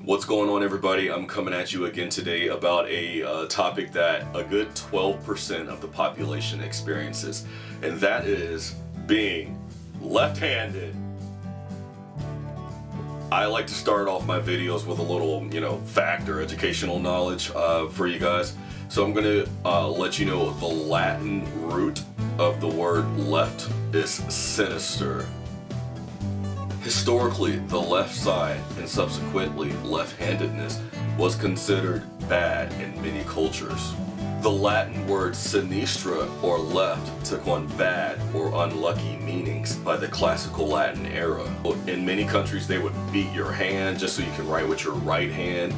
What's going on, everybody? I'm coming at you again today about a topic that a good 12% of the population experiences, and that is being left-handed. I like to start off my videos with a little, fact or educational knowledge for you guys. So I'm going to let you know the Latin root of the word left is sinister. Historically, the left side and subsequently left-handedness was considered bad in many cultures. The Latin word sinistra, or left, took on bad or unlucky meanings by the classical Latin era. In many countries, they would beat your hand just so you can write with your right hand.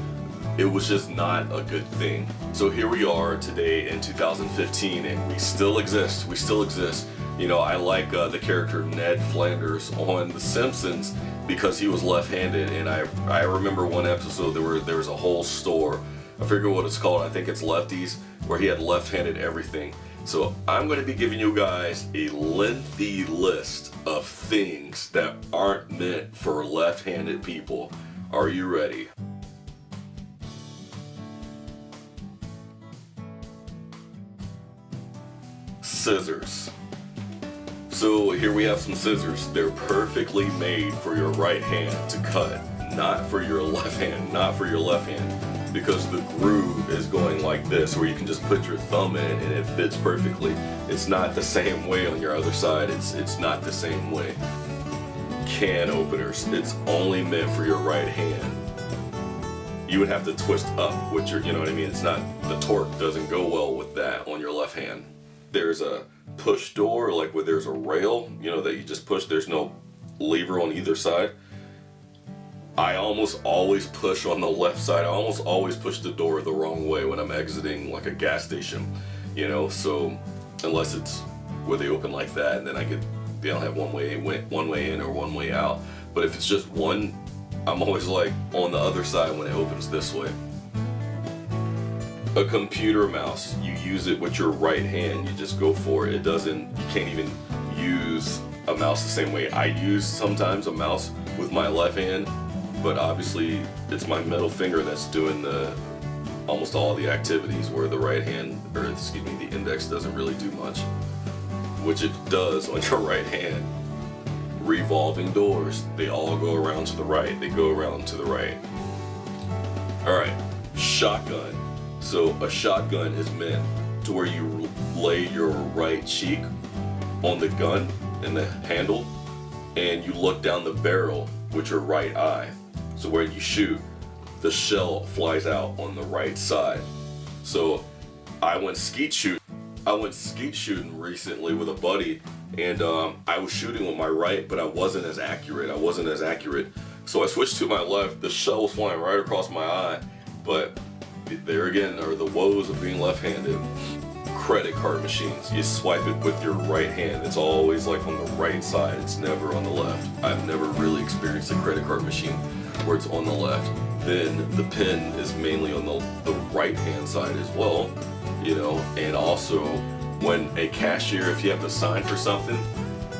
It was just not a good thing. So here we are today in 2015, and we still exist. I like the character Ned Flanders on The Simpsons because he was left-handed, and I remember one episode there was a whole store, I forget what it's called, I think it's Lefties, where he had left-handed everything. So I'm going to be giving you guys a lengthy list of things that aren't meant for left-handed people. Are you ready? Scissors. So here we have some scissors. They're perfectly made for your right hand to cut, not for your left hand, because the groove is going like this, where you can just put your thumb in and it fits perfectly. It's not the same way on your other side. It's not the same way. Can openers. It's only meant for your right hand. You would have to twist up with your, it's not, the torque doesn't go well with that on your left hand. There's a push door, like where there's a rail, that you just push. There's no lever on either side. I almost always push on the left side. I almost always push the door the wrong way when I'm exiting like a gas station, so unless it's where they open like that, and then they don't have one way in or one way out. But if it's just one, I'm always like on the other side when it opens this way. A computer mouse, you use it with your right hand, you just go for it. You can't even use a mouse the same way. I use sometimes a mouse with my left hand, but obviously it's my middle finger that's doing almost all the activities, where the right hand, the index doesn't really do much, which it does on your right hand. Revolving doors, they all go around to the right. Alright, shotgun. So a shotgun is meant to where you lay your right cheek on the gun and the handle, and you look down the barrel with your right eye. So when you shoot, the shell flies out on the right side. So I went skeet shooting recently with a buddy, and I was shooting with my right, but I wasn't as accurate. So I switched to my left. The shell was flying right across my eye, but there again are the woes of being left-handed. Credit card machines. You swipe it with your right hand. It's always like on the right side. It's never on the left. I've never really experienced a credit card machine where it's on the left. Then the pen is mainly on the right-hand side as well, and also when a cashier, if you have to sign for something,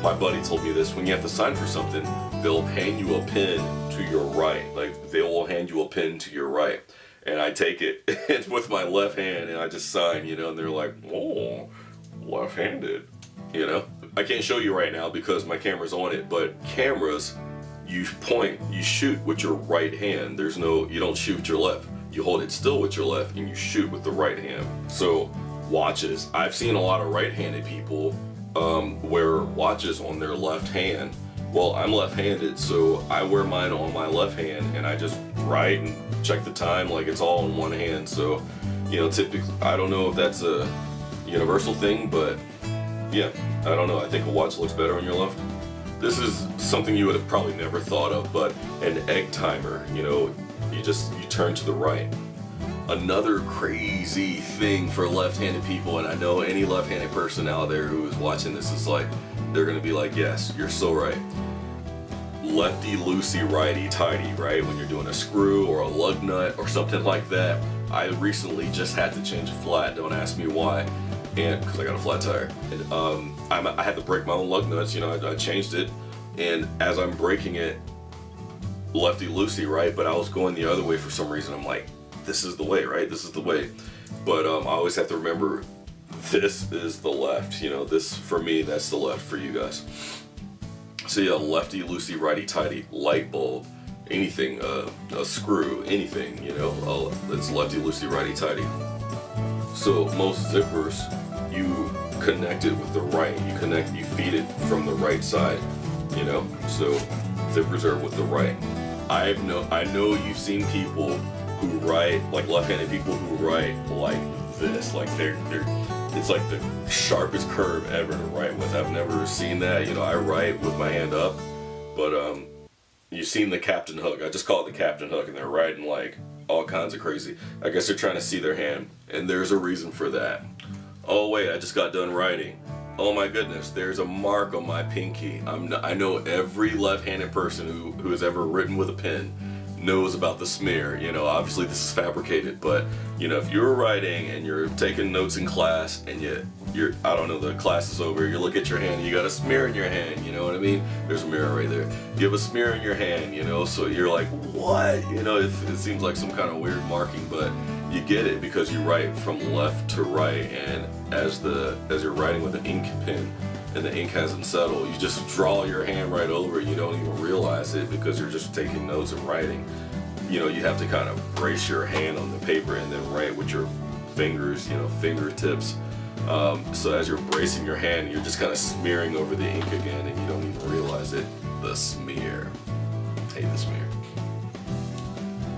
my buddy told me this, when you have to sign for something, they'll hand you a pen to your right. Like, they will hand you a pen to your right. And I take it with my left hand and I just sign, and they're like, oh, left-handed, I can't show you right now because my camera's on it, but cameras, you shoot with your right hand. You don't shoot with your left. You hold it still with your left and you shoot with the right hand. So watches, I've seen a lot of right-handed people wear watches on their left hand. Well, I'm left-handed, so I wear mine on my left hand and I just write and check the time like it's all in one hand. So, typically, I don't know if that's a universal thing, but yeah, I don't know. I think a watch looks better on your left. This is something you would have probably never thought of, but an egg timer, you turn to the right. Another crazy thing for left-handed people, and I know any left-handed person out there who is watching this is like, they're gonna be like, yes, you're so right. Lefty loosey, righty tighty, right? When you're doing a screw or a lug nut or something like that. I recently just had to change a flat, don't ask me why, and because I got a flat tire. And I had to break my own lug nuts, I changed it, and as I'm breaking it, lefty loosey, right? But I was going the other way for some reason. I'm like, this is the way, right? This is the way. But I always have to remember, this is the left. You know, this for me, that's the left for you guys. So yeah, lefty loosey, righty tighty, light bulb, anything, a screw, anything, you know, it's lefty loosey, righty tighty. So most zippers, you connect it with the right. You feed it from the right side, you know. So zippers are with the right. I know you've seen people who write, like left-handed people who write like this, like they're it's like the sharpest curve ever to write with. I've never seen that. You know, I write with my hand up, but you've seen the captain hook. I just call it the captain hook, and they're writing like all kinds of crazy. I guess they're trying to see their hand, and there's a reason for that. Oh wait, I just got done writing. Oh my goodness, there's a mark on my pinky. I know every left-handed person who has ever written with a pen knows about the smear. You know, obviously this is fabricated, but you know, if you're writing and you're taking notes in class and you're I don't know, the class is over, you look at your hand and you got a smear in your hand, you know what I mean? There's a mirror right there. You have a smear in your hand, you know, so you're like, what? You know, it seems like some kind of weird marking, but you get it because you write from left to right, and as you're writing with an ink pen and the ink hasn't settled, you just draw your hand right over it. You don't even realize it because you're just taking notes and writing. You know, you have to kind of brace your hand on the paper and then write with your fingers, you know, fingertips. So as you're bracing your hand, you're just kind of smearing over the ink again, and you don't even realize it. The smear. Hate the smear.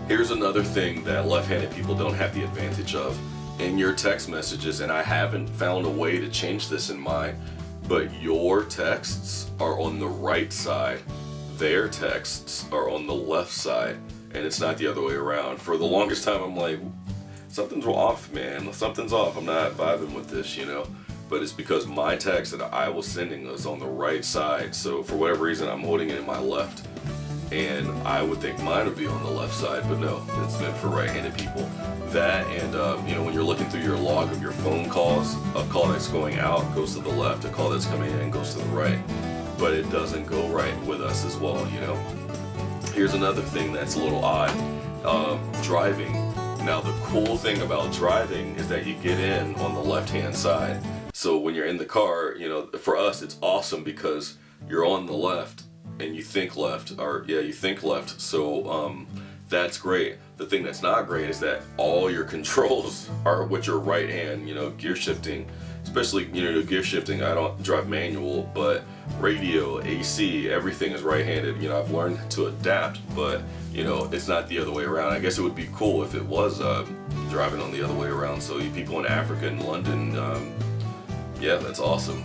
Here's another thing that left-handed people don't have the advantage of in your text messages, and I haven't found a way to change this in mine, but your texts are on the right side, their texts are on the left side, and it's not the other way around. For the longest time, I'm like, something's off, man. Something's off. I'm not vibing with this, you know. But it's because my text that I was sending is on the right side. So for whatever reason, I'm holding it in my left. And I would think mine would be on the left side, but no, it's meant for right-handed people. That and, you know, when you're looking through your log of your phone calls, a call that's going out goes to the left, a call that's coming in goes to the right. But it doesn't go right with us as well, you know. Here's another thing that's a little odd. Driving. Now, the cool thing about driving is that you get in on the left-hand side. So when you're in the car, you know, for us, it's awesome because you're on the left and you think left, or yeah, you think left. So that's great. The thing that's not great is that all your controls are with your right hand, you know, gear shifting, especially, you know, gear shifting. I don't drive manual, but radio, AC, everything is right-handed. You know, I've learned to adapt, but you know, it's not the other way around. I guess it would be cool if it was driving on the other way around. So you people in Africa and London, yeah, that's awesome.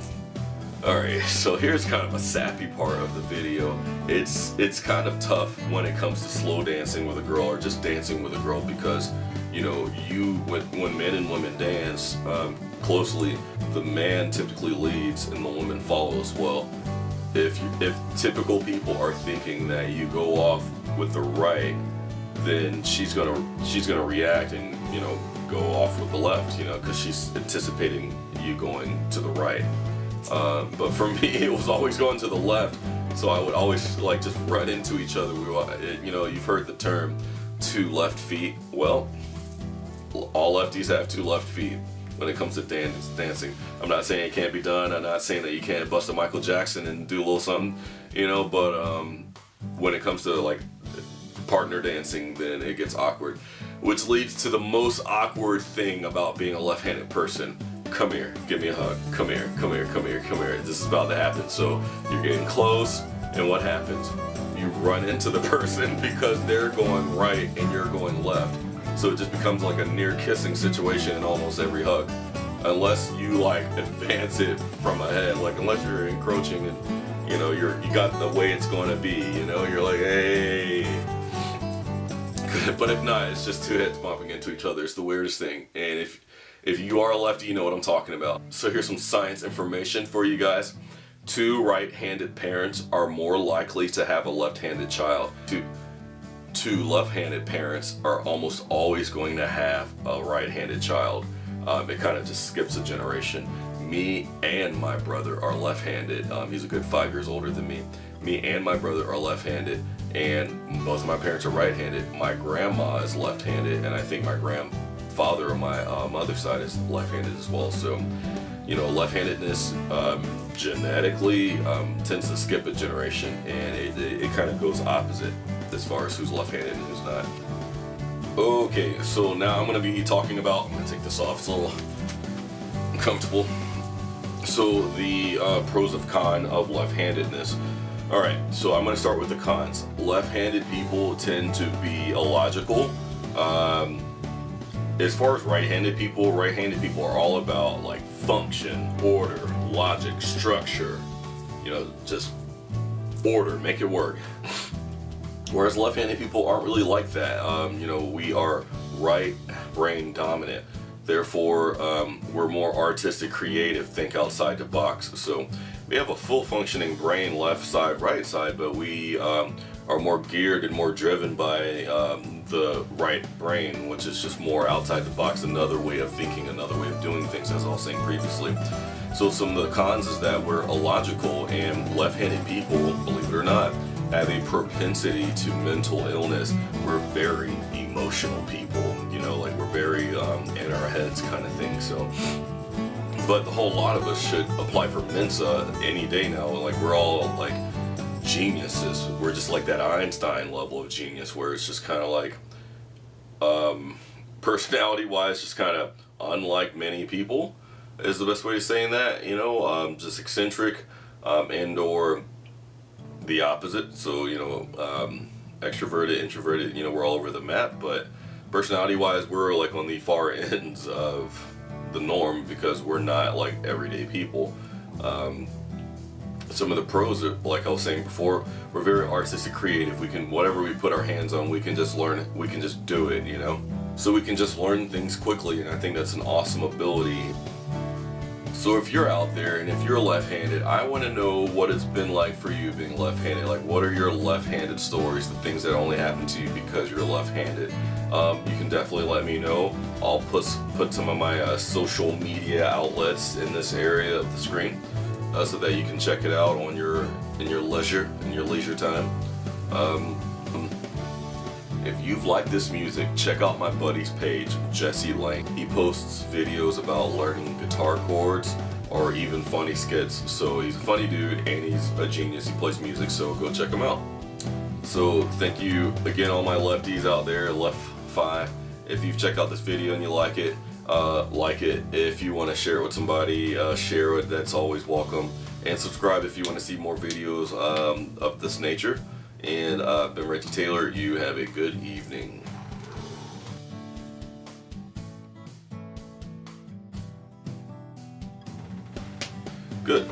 Alright, so here's kind of a sappy part of the video. It's kind of tough when it comes to slow dancing with a girl or just dancing with a girl because, you know, when men and women dance closely, the man typically leads and the woman follows. Well, if typical people are thinking that you go off with the right, then she's gonna react and, you know, go off with the left, you know, because she's anticipating you going to the right. But for me, it was always going to the left, so I would always like just run into each other. You know, you've heard the term two left feet. Well, all lefties have two left feet when it comes to dancing. I'm not saying it can't be done. I'm not saying that you can't bust a Michael Jackson and do a little something, you know, but when it comes to like partner dancing, then it gets awkward, which leads to the most awkward thing about being a left-handed person. Come here, give me a hug. Come here, come here, come here, come here. This is about to happen. So you're getting close, and what happens? You run into the person because they're going right and you're going left. So it just becomes like a near kissing situation in almost every hug. Unless you like advance it from ahead, like unless you're encroaching and you know you got the way it's going to be, you know, you're like, hey. But if not, it's just two heads bumping into each other. It's the weirdest thing. And if you are a lefty, you know what I'm talking about. So here's some science information for you guys. Two right-handed parents are more likely to have a left-handed child. Two left-handed parents are almost always going to have a right-handed child. It kind of just skips a generation. me and my brother are left-handed. He's a good 5 years older than me. Me and my brother are left-handed, and both of my parents are right-handed. My grandma is left-handed, and I think my grandfather on my mother's side is left-handed as well. So, you know, left-handedness genetically tends to skip a generation, and it kind of goes opposite as far as who's left-handed and who's not. Okay, so now I'm going to be talking about, I'm going to take this off, it's a little uncomfortable. So the pros and cons of left-handedness. Alright, so I'm going to start with the cons. Left-handed people tend to be illogical. As far as right-handed people are all about like function, order, logic, structure, you know, just order, make it work. Whereas left-handed people aren't really like that. You know, we are right brain dominant. Therefore, we're more artistic, creative, think outside the box. So we have a full functioning brain, left side, right side, but we are more geared and more driven by the right brain, which is just more outside the box, another way of thinking, another way of doing things, as I was saying previously. So some of the cons is that we're illogical, and left-handed people, believe it or not, have a propensity to mental illness. We're very emotional people, you know, like we're very in our heads kind of thing. So, but the whole lot of us should apply for Mensa any day now. Like we're all like geniuses. We're just like that Einstein level of genius, where it's just kind of like personality wise, just kind of unlike many people is the best way of saying that, you know, just eccentric, and or the opposite. So, you know, extroverted, introverted, you know, we're all over the map, but personality wise, we're like on the far ends of the norm because we're not like everyday people. Some of the pros are, like I was saying before, we're very artistic, creative. We can, whatever we put our hands on, we can just learn it. We can just do it, you know? So we can just learn things quickly, and I think that's an awesome ability. So if you're out there and if you're left-handed, I want to know what it's been like for you being left-handed. Like, what are your left-handed stories, the things that only happen to you because you're left-handed? You can definitely let me know. I'll put some of my social media outlets in this area of the screen, so that you can check it out on your leisure time. If you've liked this music, check out my buddy's page, Jesse Lang. He posts videos about learning guitar chords or even funny skits. So he's a funny dude and he's a genius. He plays music, so go check him out. So thank you again, all my lefties out there, left 5. If you've checked out this video and you like it. If you want to share it with somebody, share it, that's always welcome. And subscribe if you want to see more videos of this nature. And I've been Reggie Taylor. You have a good evening. Good.